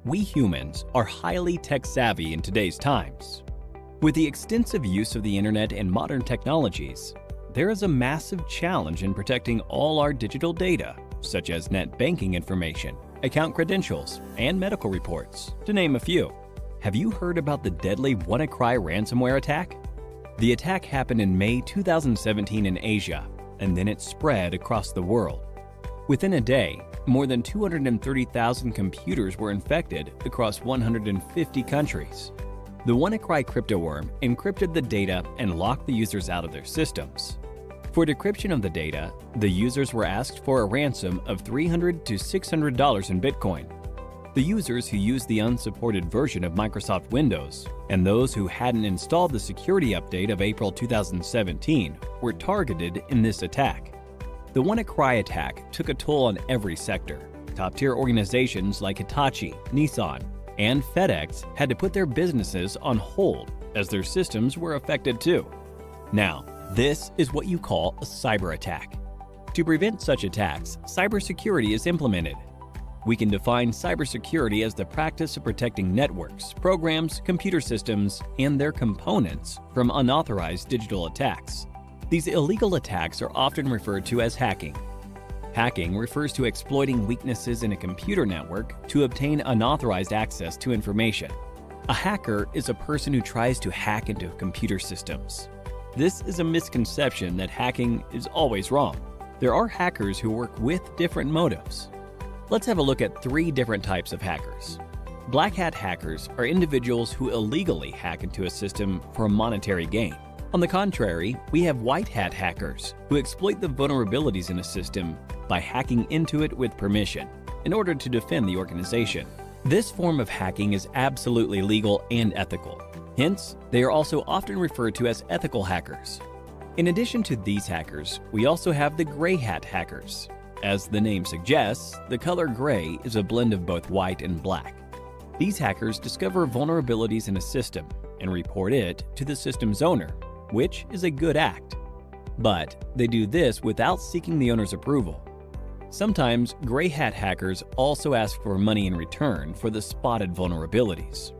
We humans are highly tech-savvy in today's times. With the extensive use of the internet and modern technologies, there is a massive challenge in protecting all our digital data, such as net banking information, account credentials, and medical reports, to name a few. Have you heard about the deadly WannaCry ransomware attack? The attack happened in May 2017 in Asia, and then it spread across the world. Within a day, more than 230,000 computers were infected across 150 countries. The WannaCry cryptoworm encrypted the data and locked the users out of their systems. For decryption of the data, the users were asked for a ransom of $300 to $600 in Bitcoin. The users who used the unsupported version of Microsoft Windows and those who hadn't installed the security update of April 2017 were targeted in this attack. The WannaCry attack took a toll on every sector. Top-tier organizations like Hitachi, Nissan, and FedEx had to put their businesses on hold as their systems were affected too. Now, this is what you call a cyber attack. To prevent such attacks, cybersecurity is implemented. We can define cybersecurity as the practice of protecting networks, programs, computer systems, and their components from unauthorized digital attacks. These illegal attacks are often referred to as hacking. Hacking refers to exploiting weaknesses in a computer network to obtain unauthorized access to information. A hacker is a person who tries to hack into computer systems. This is a misconception that hacking is always wrong. There are hackers who work with different motives. Let's have a look at 3 different types of hackers. Black hat hackers are individuals who illegally hack into a system for monetary gain. On the contrary, we have white hat hackers who exploit the vulnerabilities in a system by hacking into it with permission in order to defend the organization. This form of hacking is absolutely legal and ethical. Hence, they are also often referred to as ethical hackers. In addition to these hackers, we also have the gray hat hackers. As the name suggests, the color gray is a blend of both white and black. These hackers discover vulnerabilities in a system and report it to the system's owner, which is a good act. But they do this without seeking the owner's approval. Sometimes gray hat hackers also ask for money in return for the spotted vulnerabilities.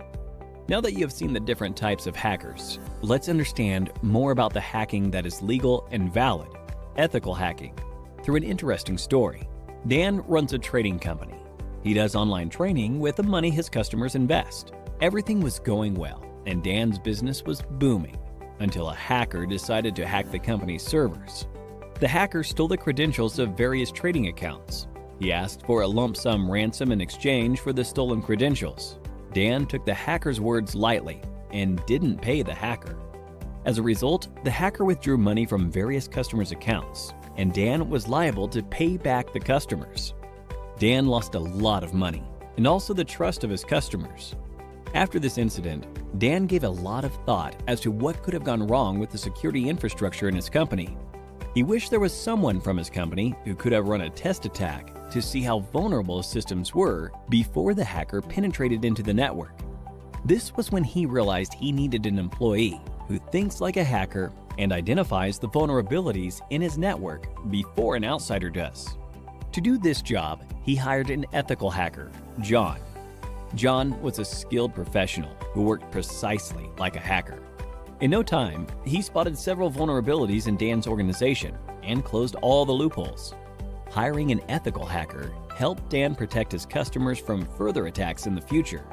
Now that you have seen the different types of hackers, let's understand more about the hacking that is legal and valid, ethical hacking, through an interesting story. Dan runs a trading company. He does online training with the money his customers invest. Everything was going well, and Dan's business was booming, until a hacker decided to hack the company's servers. The hacker stole the credentials of various trading accounts. He asked for a lump sum ransom in exchange for the stolen credentials. Dan took the hacker's words lightly and didn't pay the hacker. As a result, the hacker withdrew money from various customers' accounts, and Dan was liable to pay back the customers. Dan lost a lot of money and also the trust of his customers. After this incident, Dan gave a lot of thought as to what could have gone wrong with the security infrastructure in his company. He wished there was someone from his company who could have run a test attack to see how vulnerable his systems were before the hacker penetrated into the network. This was when he realized he needed an employee who thinks like a hacker and identifies the vulnerabilities in his network before an outsider does. To do this job, he hired an ethical hacker, John. John was a skilled professional who worked precisely like a hacker. In no time, he spotted several vulnerabilities in Dan's organization and closed all the loopholes. Hiring an ethical hacker helped Dan protect his customers from further attacks in the future.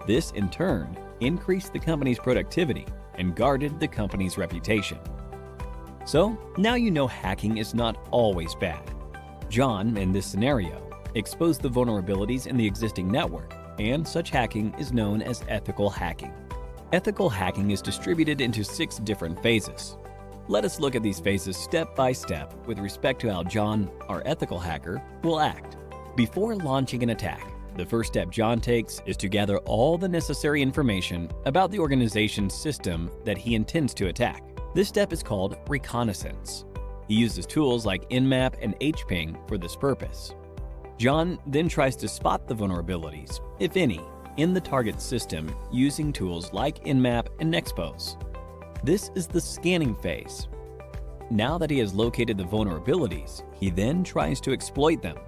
This, in turn, increased the company's productivity and guarded the company's reputation. So, now you know hacking is not always bad. John, in this scenario, exposed the vulnerabilities in the existing network, and such hacking is known as ethical hacking. Ethical hacking is distributed into 6 different phases. Let us look at these phases step by step with respect to how John, our ethical hacker, will act. Before launching an attack, the first step John takes is to gather all the necessary information about the organization's system that he intends to attack. This step is called reconnaissance. He uses tools like Nmap and hping for this purpose. John then tries to spot the vulnerabilities, if any, in the target system using tools like Nmap and Nexpose. This is the scanning phase. Now that he has located the vulnerabilities, he then tries to exploit them.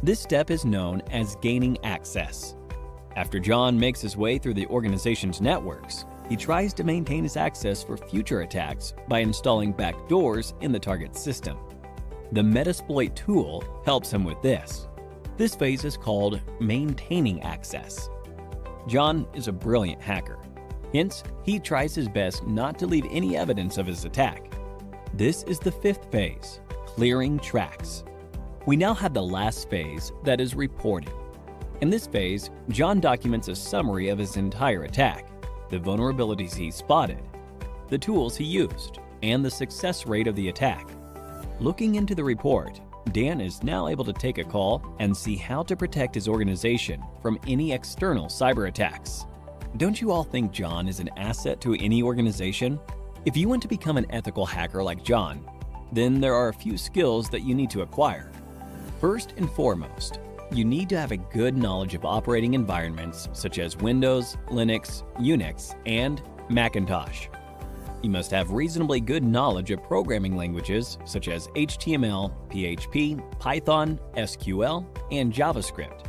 This step is known as gaining access. After John makes his way through the organization's networks, he tries to maintain his access for future attacks by installing backdoors in the target system. The Metasploit tool helps him with this. This phase is called maintaining access. John is a brilliant hacker. Hence, he tries his best not to leave any evidence of his attack. This is the fifth phase, clearing tracks. We now have the last phase, that is reporting. In this phase, John documents a summary of his entire attack, the vulnerabilities he spotted, the tools he used, and the success rate of the attack. Looking into the report, Dan is now able to take a call and see how to protect his organization from any external cyber attacks. Don't you all think John is an asset to any organization? If you want to become an ethical hacker like John, then there are a few skills that you need to acquire. First and foremost, you need to have a good knowledge of operating environments such as Windows, Linux, Unix, and Macintosh. You must have reasonably good knowledge of programming languages such as HTML, PHP, Python, SQL, and JavaScript.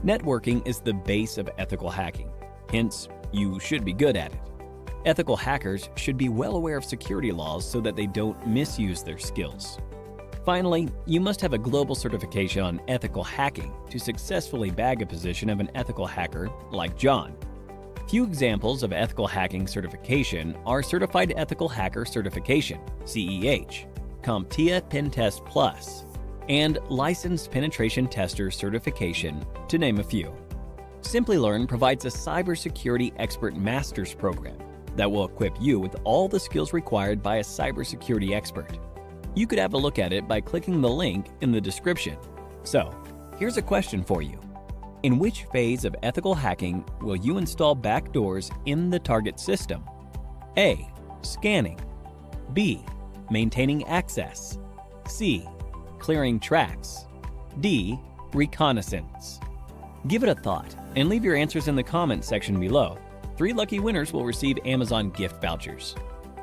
Networking is the base of ethical hacking, hence, you should be good at it. Ethical hackers should be well aware of security laws so that they don't misuse their skills. Finally, you must have a global certification on ethical hacking to successfully bag a position of an ethical hacker like John. Few examples of ethical hacking certification are Certified Ethical Hacker Certification, CEH, CompTIA Pentest Plus, and Licensed Penetration Tester Certification, to name a few. Simplilearn provides a cybersecurity expert master's program that will equip you with all the skills required by a cybersecurity expert. You could have a look at it by clicking the link in the description. So, here's a question for you. In which phase of ethical hacking will you install backdoors in the target system? A. Scanning. B. Maintaining access. C. Clearing tracks. D. Reconnaissance. Give it a thought and leave your answers in the comments section below. 3 lucky winners will receive Amazon gift vouchers.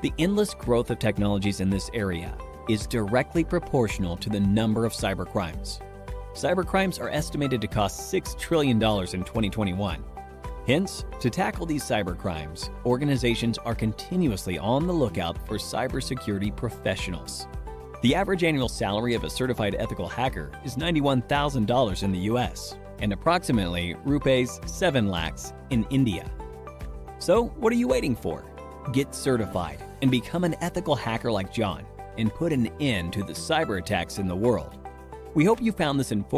The endless growth of technologies in this area is directly proportional to the number of cybercrimes. Cybercrimes are estimated to cost $6 trillion in 2021. Hence, to tackle these cybercrimes, organizations are continuously on the lookout for cybersecurity professionals. The average annual salary of a certified ethical hacker is $91,000 in the US and approximately rupees 7 lakhs in India. So, what are you waiting for? Get certified and become an ethical hacker like John and put an end to the cyber attacks in the world. We hope you found this informative.